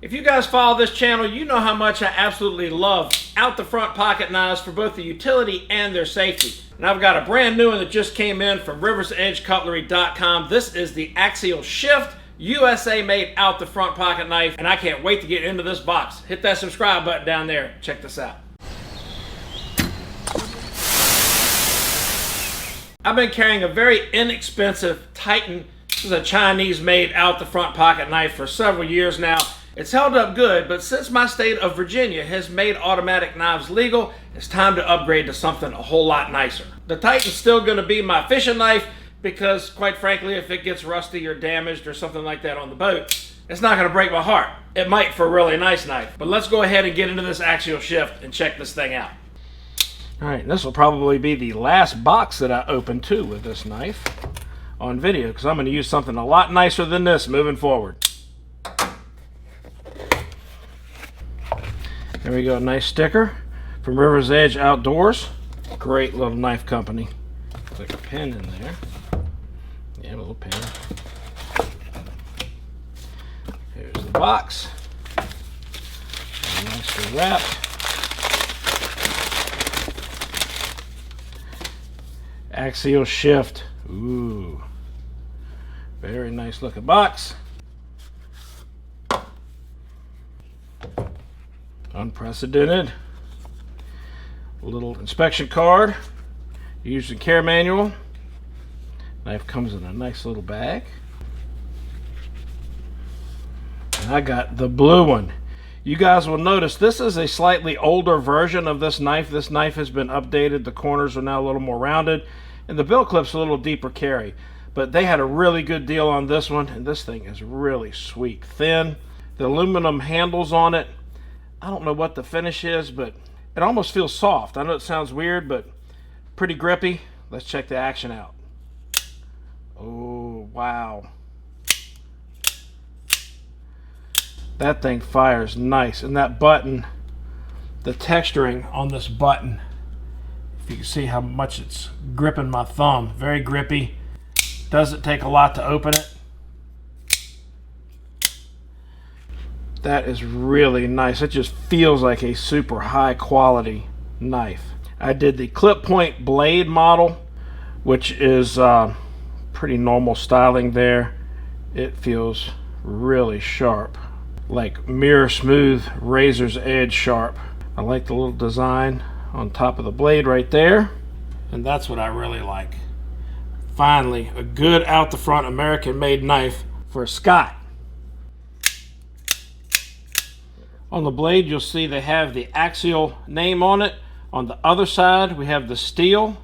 If you guys follow this channel, you know how much I absolutely love out the front pocket knives for both the utility and their safety. And I've got a brand new one that just came in from riversedgecutlery.com. This is the Axial Shift USA made out the front pocket knife, and I can't wait to get into this box. Hit that subscribe button down there. Check this out. I've been carrying a very inexpensive Titan. This is a Chinese made out the front pocket knife for several years now. It's held up good, but since my state of Virginia has made automatic knives legal, it's time to upgrade to something a whole lot nicer. The Titan's still going to be my fishing knife because, quite frankly, if it gets rusty or damaged or something like that on the boat, it's not going to break my heart. It might for a really nice knife. But let's go ahead and get into this Axial Shift and check this thing out. Alright, this will probably be the last box that I open too with this knife on video, because I'm going to use something a lot nicer than this moving forward. There we go, nice sticker from River's Edge Outdoors. Great little knife company. Like a pin in there. Yeah, a little pin. Here's the box. Nicely wrapped. Axial Shift. Ooh. Very nice looking box. Unprecedented. A little inspection card. Use and care manual. Knife comes in a nice little bag. And I got the blue one. You guys will notice this is a slightly older version of this knife. This knife has been updated. The corners are now a little more rounded, and the bill clip's a little deeper carry. But they had a really good deal on this one, and this thing is really sweet. Thin. The aluminum handles on it, I don't know what the finish is, but it almost feels soft. I know it sounds weird, but pretty grippy. Let's check the action out. Oh, wow. That thing fires nice. And that button, the texturing on this button, if you can see how much it's gripping my thumb, very grippy. Doesn't take a lot to open it. That is really nice. It just feels like a super high quality knife. I did the clip point blade model, which is pretty normal styling there. It feels really sharp, like mirror smooth, razor's edge sharp. I like the little design on top of the blade right there, and that's what I really like. Finally, a good out the front American made knife for Scott. On the blade, you'll see they have the Axial name on it. On the other side, we have the steel.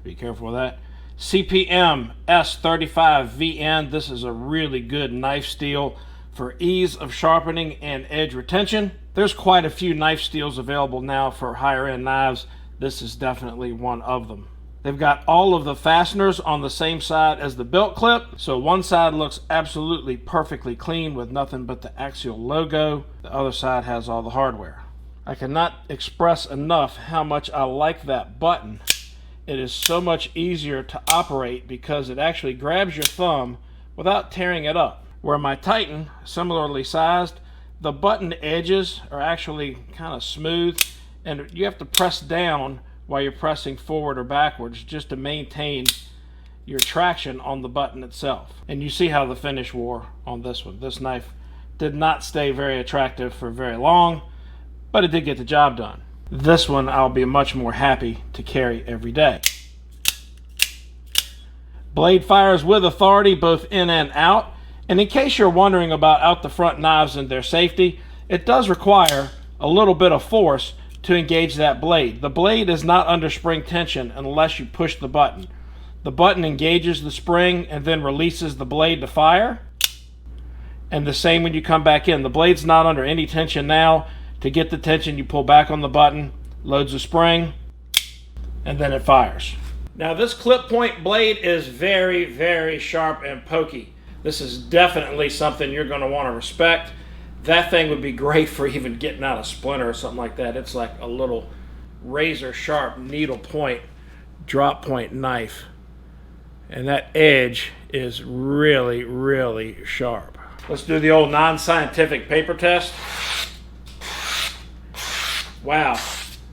Be careful with that. CPM S35VN. This is a really good knife steel for ease of sharpening and edge retention. There's quite a few knife steels available now for higher end knives. This is definitely one of them. They've got all of the fasteners on the same side as the belt clip, so one side looks absolutely perfectly clean with nothing but the Axial logo. The other side has all the hardware. I cannot express enough how much I like that button. It is so much easier to operate because it actually grabs your thumb without tearing it up. Where my Titan, similarly sized, the button edges are actually kind of smooth, and you have to press down while you're pressing forward or backwards just to maintain your traction on the button itself. And you see how the finish wore on this one. This knife did not stay very attractive for very long, but it did get the job done. This one I'll be much more happy to carry every day. Blade fires with authority both in and out. And in case you're wondering about out the front knives and their safety, it does require a little bit of force to engage that blade. The blade is not under spring tension unless you push the button. The button engages the spring and then releases the blade to fire. And the same when you come back in. The blade's not under any tension now. To get the tension, you pull back on the button, loads the spring, and then it fires. Now this clip point blade is very, very sharp and pokey. This is definitely something you're going to want to respect. That thing would be great for even getting out a splinter or something like that. It's like a little razor sharp needle point, drop point knife. And that edge is really, really sharp. Let's do the old non-scientific paper test. Wow,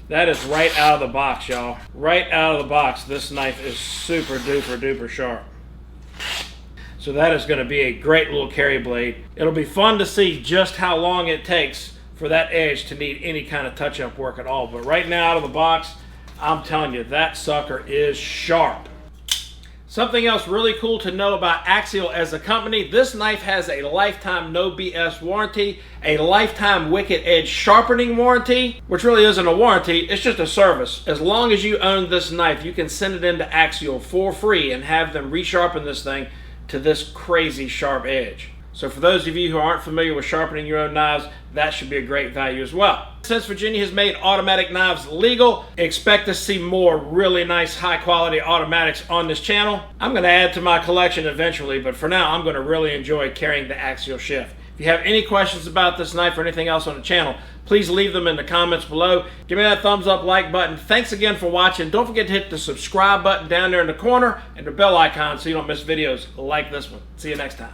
that is right out of the box, y'all. Right out of the box, this knife is super duper duper sharp. So that is going to be a great little carry blade. It'll be fun to see just how long it takes for that edge to need any kind of touch-up work at all. But right now out of the box, I'm telling you, that sucker is sharp. Something else really cool to know about Axial as a company, this knife has a lifetime no BS warranty, a lifetime wicked edge sharpening warranty, which really isn't a warranty, it's just a service. As long as you own this knife, you can send it into Axial for free and have them resharpen this thing to this crazy sharp edge. So for those of you who aren't familiar with sharpening your own knives, that should be a great value as well. Since Virginia has made automatic knives legal, expect to see more really nice high quality automatics on this channel. I'm going to add to my collection eventually, but for now I'm going to really enjoy carrying the Axial Shift. If you have any questions about this knife or anything else on the channel, please leave them in the comments below. Give me that thumbs up like button. Thanks again for watching. Don't forget to hit the subscribe button down there in the corner and the bell icon so you don't miss videos like this one. See you next time.